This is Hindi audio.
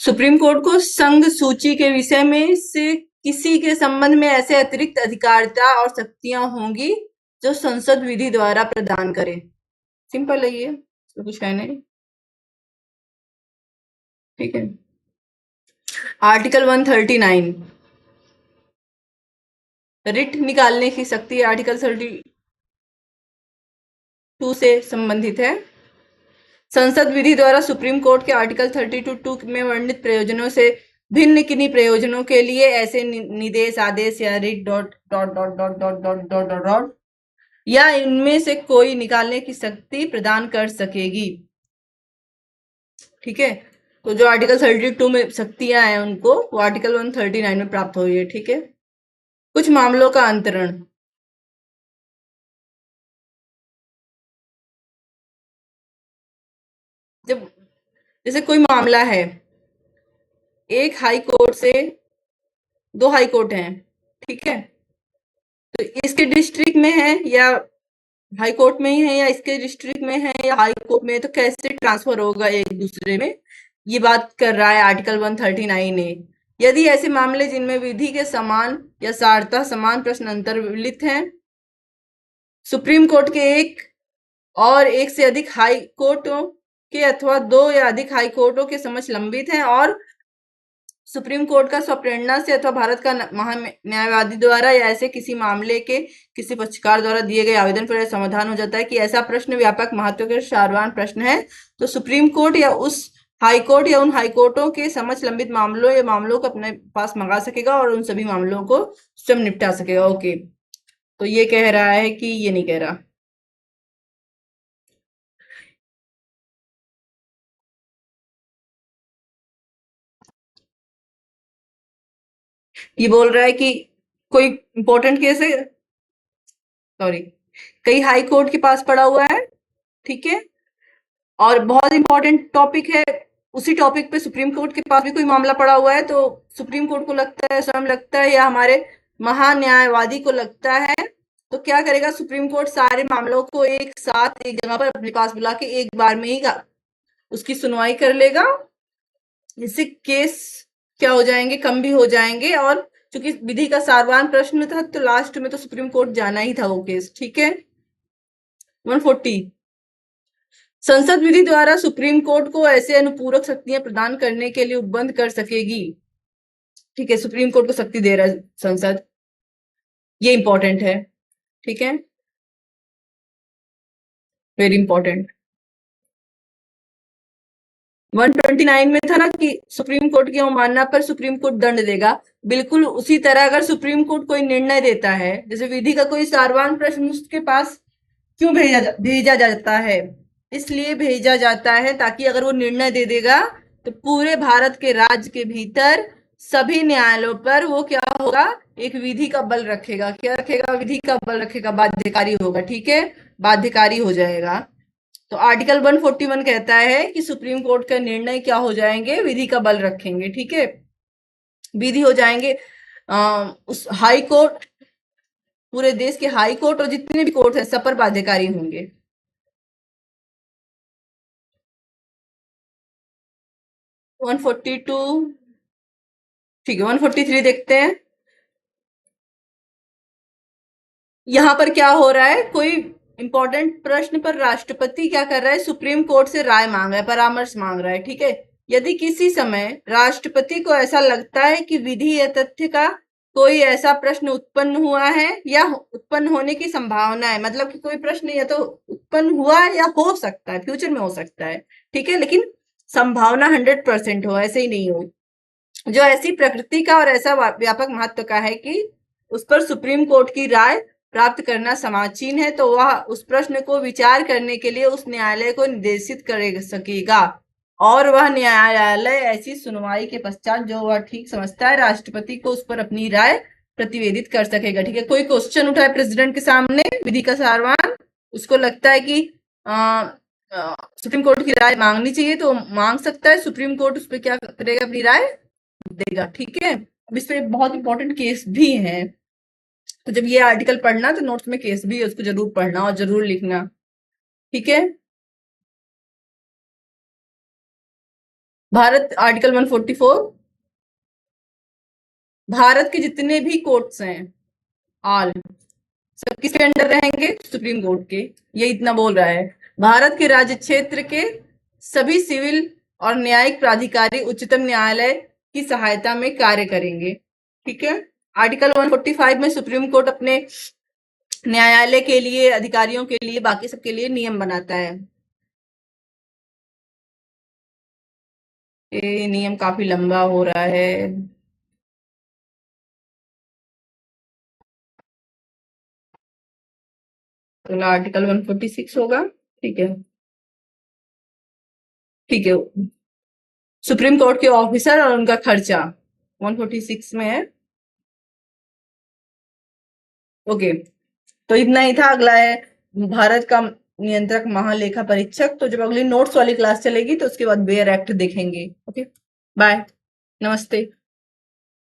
सुप्रीम कोर्ट को संघ सूची के विषय में से किसी के संबंध में ऐसे अतिरिक्त अधिकारिता और शक्तियां होंगी जो संसद विधि द्वारा प्रदान करे। सिंपल है ये, तो कुछ कहना नहीं। ठीक है। आर्टिकल 139 रिट निकालने की शक्ति आर्टिकल 32 से संबंधित है। संसद विधि द्वारा सुप्रीम कोर्ट के आर्टिकल 32 में वर्णित प्रयोजनों से भिन्न किन्हीं प्रयोजनों के लिए ऐसे निदेश आदेश या writ dot dot dot dot dot dot dot dot dot या इनमें से कोई निकालने की शक्ति प्रदान कर सकेगी। ठीक है। तो जो आर्टिकल 32 में शक्तियां हैं उनको वो आर्टिकल 139 में प्राप्त हुई है। ठीक है। कुछ मामलों का अंतरण। जब जैसे कोई मामला है, एक हाई कोर्ट से दो हाई कोर्ट हैं, ठीक है, तो इसके डिस्ट्रिक्ट में है या हाई कोर्ट में ही है या इसके डिस्ट्रिक्ट में है या हाई कोर्ट में है, तो कैसे ट्रांसफर होगा एक दूसरे में, ये बात कर रहा है आर्टिकल 139 ए। यदि ऐसे मामले जिनमें विधि के समान या सारता समान प्रश्न अंतर्लित हैं, सुप्रीम कोर्ट के एक और एक से अधिक हाई कोर्टों के अथवा दो या अधिक हाई कोर्टों के समक्ष लंबित हैं और सुप्रीम कोर्ट का स्वप्रेरणा से अथवा भारत का महान्यायवादी द्वारा या ऐसे किसी मामले के किसी पक्षकार द्वारा दिए गए आवेदन पर समाधान हो जाता है कि ऐसा प्रश्न व्यापक महत्व के सारवान प्रश्न है, तो सुप्रीम कोर्ट या उस हाई कोर्ट या उन हाई कोर्टों के समक्ष लंबित मामलों या मामलों को अपने पास मंगा सकेगा और उन सभी मामलों को स्वयं निपटा सकेगा। ओके, तो ये कह रहा है कि ये नहीं कह रहा। ये बोल रहा है कि कोई इंपॉर्टेंट केस है, सॉरी, कई हाई कोर्ट के पास पड़ा हुआ है, ठीक है, और बहुत इंपॉर्टेंट टॉपिक है, उसी टॉपिक पे सुप्रीम कोर्ट के पास भी कोई मामला पड़ा हुआ है, तो सुप्रीम कोर्ट को लगता है, स्वयं लगता है, या हमारे महान्यायवादी को लगता है, तो क्या करेगा सुप्रीम कोर्ट, सारे मामलों को एक साथ एक जगह पर अपने पास बुला के एक बार में ही उसकी सुनवाई कर लेगा। इससे केस क्या हो जाएंगे, कम भी हो जाएंगे, और चूंकि विधि का सारवान प्रश्न था तो लास्ट में तो सुप्रीम कोर्ट जाना ही था वो केस। ठीक है। 140 संसद विधि द्वारा सुप्रीम कोर्ट को ऐसे अनुपूरक शक्तियां प्रदान करने के लिए उपबंध कर सकेगी। ठीक है, सुप्रीम कोर्ट को शक्ति दे रहा है संसद, ये इंपॉर्टेंट है। ठीक है, वेरी इंपॉर्टेंट। 129 में था ना कि सुप्रीम कोर्ट की अवमानना पर सुप्रीम कोर्ट दंड देगा, बिल्कुल उसी तरह अगर सुप्रीम कोर्ट कोई निर्णय देता है, जैसे विधि का कोई सारवान प्रश्न उसके पास क्यों भेजा जाता है, इसलिए भेजा जाता है ताकि अगर वो निर्णय दे देगा तो पूरे भारत के राज्य के भीतर सभी न्यायालयों पर वो क्या होगा, एक विधि का बल रखेगा। क्या रखेगा? विधि का बल रखेगा, बाध्यकारी होगा। ठीक है, बाध्यकारी हो जाएगा। तो आर्टिकल 141 कहता है कि सुप्रीम कोर्ट का निर्णय क्या हो जाएंगे, विधि का बल रखेंगे। ठीक है, विधि हो जाएंगे। उस हाई कोर्ट, पूरे देश के हाई कोर्ट और जितने भी कोर्ट है सब पर बाध्यकारी होंगे। 142, ठीक है, 143 देखते हैं। यहां पर क्या हो रहा है, कोई इंपॉर्टेंट प्रश्न पर राष्ट्रपति क्या कर रहा है, सुप्रीम कोर्ट से राय मांग रहा है, परामर्श मांग रहा है। ठीक है, यदि किसी समय राष्ट्रपति को ऐसा लगता है कि विधि या तथ्य का कोई ऐसा प्रश्न उत्पन्न हुआ है या उत्पन्न होने की संभावना है, मतलब कि कोई प्रश्न या तो उत्पन्न हुआ है या हो सकता है, फ्यूचर में हो सकता है, ठीक है, लेकिन संभावना 100% हो, ऐसे ही नहीं हो, जो ऐसी प्रकृति का और ऐसा व्यापक महत्व का है कि उस पर सुप्रीम कोर्ट की राय प्राप्त करना समाचीन है, तो वह उस प्रश्न को विचार करने के लिए उस न्यायालय को निर्देशित कर सकेगा, और वह न्यायालय ऐसी सुनवाई के पश्चात जो वह ठीक समझता है राष्ट्रपति को उस पर अपनी राय प्रतिवेदित कर सकेगा। ठीक है, कोई क्वेश्चन उठा है प्रेसिडेंट के सामने, विधि का सारवान, उसको लगता है कि सुप्रीम कोर्ट की राय मांगनी चाहिए, तो मांग सकता है, सुप्रीम कोर्ट उस पर क्या करेगा, अपनी राय देगा। ठीक है, अब इस पे बहुत इंपॉर्टेंट केस भी है, तो जब ये आर्टिकल पढ़ना तो नोट्स में केस भी है, उसको जरूर पढ़ना और जरूर लिखना। ठीक है। भारत आर्टिकल 144, भारत के जितने भी कोर्ट्स हैं ऑल, सब किसके अंडर रहेंगे? सुप्रीम कोर्ट के। ये इतना बोल रहा है, भारत के राज्य क्षेत्र के सभी सिविल और न्यायिक प्राधिकारी उच्चतम न्यायालय की सहायता में कार्य करेंगे। ठीक है। आर्टिकल 145 में सुप्रीम कोर्ट अपने न्यायालय के लिए, अधिकारियों के लिए, बाकी सबके लिए नियम बनाता है। ये नियम काफी लंबा हो रहा है। अगला आर्टिकल 146 होगा। ठीक है, ठीक है। सुप्रीम कोर्ट के ऑफिसर और उनका खर्चा 146 में है। ओके, तो इतना ही था। अगला है भारत का नियंत्रक महालेखा परीक्षक। तो जब अगली नोट्स वाली क्लास चलेगी तो उसके बाद बेयर एक्ट देखेंगे। ओके, बाय, नमस्ते।